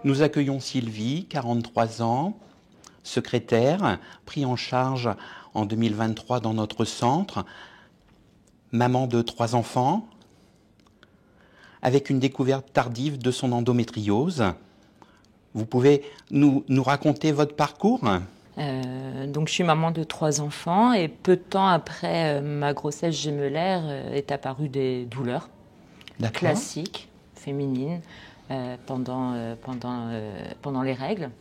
Nous accueillons Sylvie, 43 ans, secrétaire, pris en charge en 2023 dans notre centre, maman de 3 enfants, avec une découverte tardive de son endométriose. Vous pouvez nous raconter votre parcours ? Donc je suis maman de 3 enfants et peu de temps après ma grossesse gémellaire est apparue des douleurs classiques, féminines, pendant les règles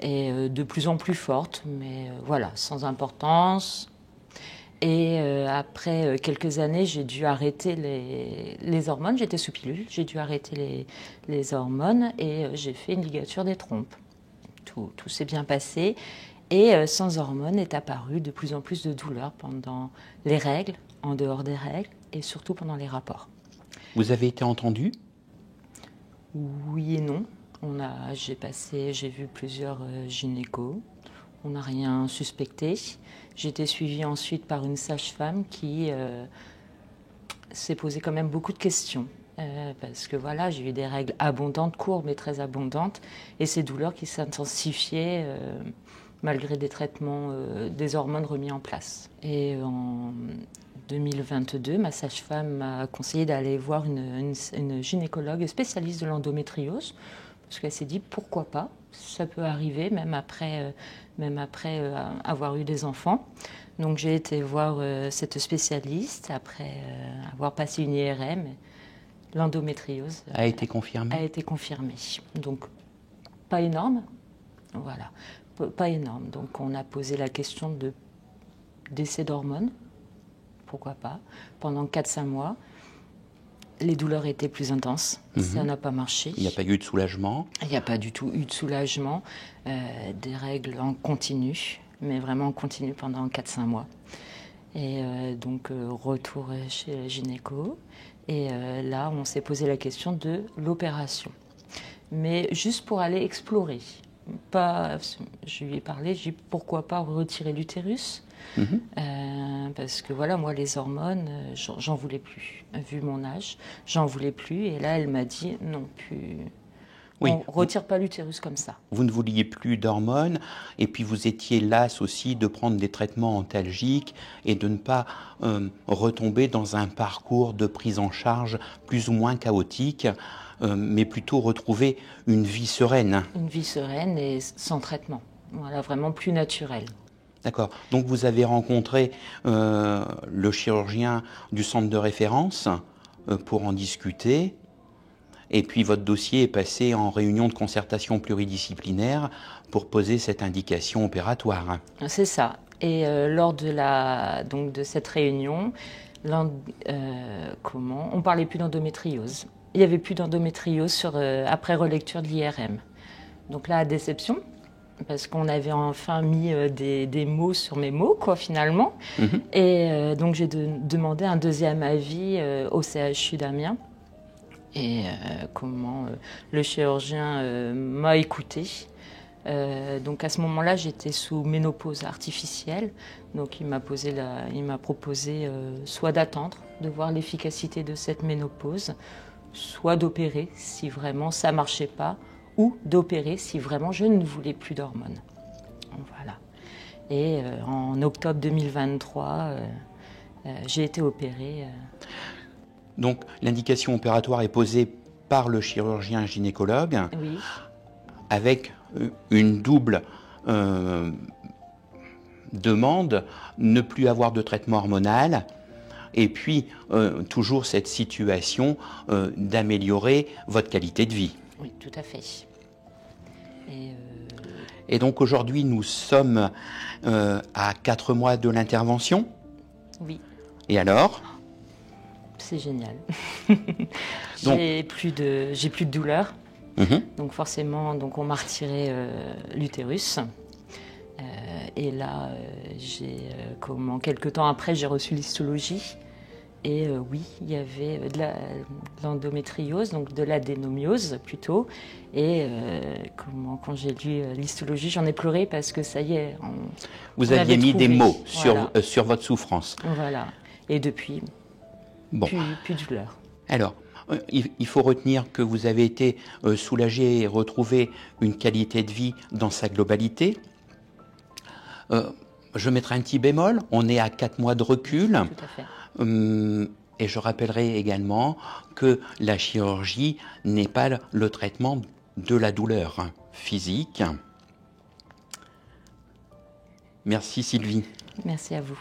et de plus en plus fortes, mais voilà, sans importance. Et après quelques années, j'ai dû arrêter les hormones. J'étais sous pilule, j'ai dû arrêter les hormones et j'ai fait une ligature des trompes. Tout s'est bien passé. Et sans hormones est apparu de plus en plus de douleurs pendant les règles, en dehors des règles et surtout pendant les rapports. Vous avez été entendue ? Oui et non. J'ai vu plusieurs gynécos. On n'a rien suspecté. J'ai été suivie ensuite par une sage-femme qui s'est posé quand même beaucoup de questions. Parce que voilà, j'ai eu des règles abondantes, courtes mais très abondantes, et ces douleurs qui s'intensifiaient malgré des traitements, des hormones remis en place. Et en 2022, ma sage-femme m'a conseillé d'aller voir une gynécologue spécialiste de l'endométriose, parce qu'elle s'est dit pourquoi pas, ça peut arriver même après avoir eu des enfants. Donc j'ai été voir cette spécialiste après avoir passé une IRM. L'endométriose a été confirmée. Donc pas énorme, voilà, pas énorme. Donc on a posé la question de décès d'hormones, pourquoi pas, pendant 4-5 mois. Les douleurs étaient plus intenses, ça n'a pas marché. Il n'y a pas eu de soulagement ? Il n'y a pas du tout eu de soulagement, des règles en continu, mais vraiment en continu pendant 4-5 mois. Et donc retour chez le gynéco, et là on s'est posé la question de l'opération. Mais juste pour aller explorer. Je lui ai parlé, j'ai dit pourquoi pas retirer l'utérus, parce que voilà, moi les hormones, j'en voulais plus, vu mon âge, j'en voulais plus, et là elle m'a dit non plus, oui, on retire pas l'utérus comme ça. Vous ne vouliez plus d'hormones, et puis vous étiez lasse aussi de prendre des traitements antalgiques et de ne pas retomber dans un parcours de prise en charge plus ou moins chaotique, mais plutôt retrouver une vie sereine. Une vie sereine et sans traitement, voilà, vraiment plus naturelle. D'accord. Donc vous avez rencontré le chirurgien du centre de référence pour en discuter, et puis votre dossier est passé en réunion de concertation pluridisciplinaire pour poser cette indication opératoire. C'est ça. Et lors de cette réunion, on parlait plus d'endométriose. Il n'y avait plus d'endométriose après relecture de l'IRM. Donc là, déception, parce qu'on avait enfin mis des mots sur mes mots, quoi, finalement. Et donc j'ai demandé un deuxième avis au CHU d'Amiens. Et le chirurgien m'a écouté. Donc à ce moment-là, j'étais sous ménopause artificielle. Donc il m'a proposé soit d'attendre, de voir l'efficacité de cette ménopause, soit d'opérer si vraiment ça marchait pas, ou d'opérer si vraiment je ne voulais plus d'hormones. Voilà. Et en octobre 2023, j'ai été opérée. Donc l'indication opératoire est posée par le chirurgien gynécologue, oui, avec une double demande, ne plus avoir de traitement hormonal, et puis toujours cette situation d'améliorer votre qualité de vie. Oui, tout à fait. Et donc aujourd'hui, nous sommes à 4 mois de l'intervention. Oui. Et alors ? C'est génial. J'ai plus de douleur. Donc forcément, on m'a retiré l'utérus. Et là, quelques temps après, j'ai reçu l'histologie. Et oui, il y avait de l'endométriose, donc de l'adénomiose plutôt. Et quand j'ai lu l'histologie, j'en ai pleuré parce que ça y est. Vous aviez mis des mots voilà. sur votre souffrance. Voilà. Et depuis, bon. plus de douleur. Alors, il faut retenir que vous avez été soulagé et retrouvé une qualité de vie dans sa globalité. Je mettrai un petit bémol, on est à 4 mois de recul. Tout à fait. Et je rappellerai également que la chirurgie n'est pas le traitement de la douleur physique. Merci Sylvie. Merci à vous.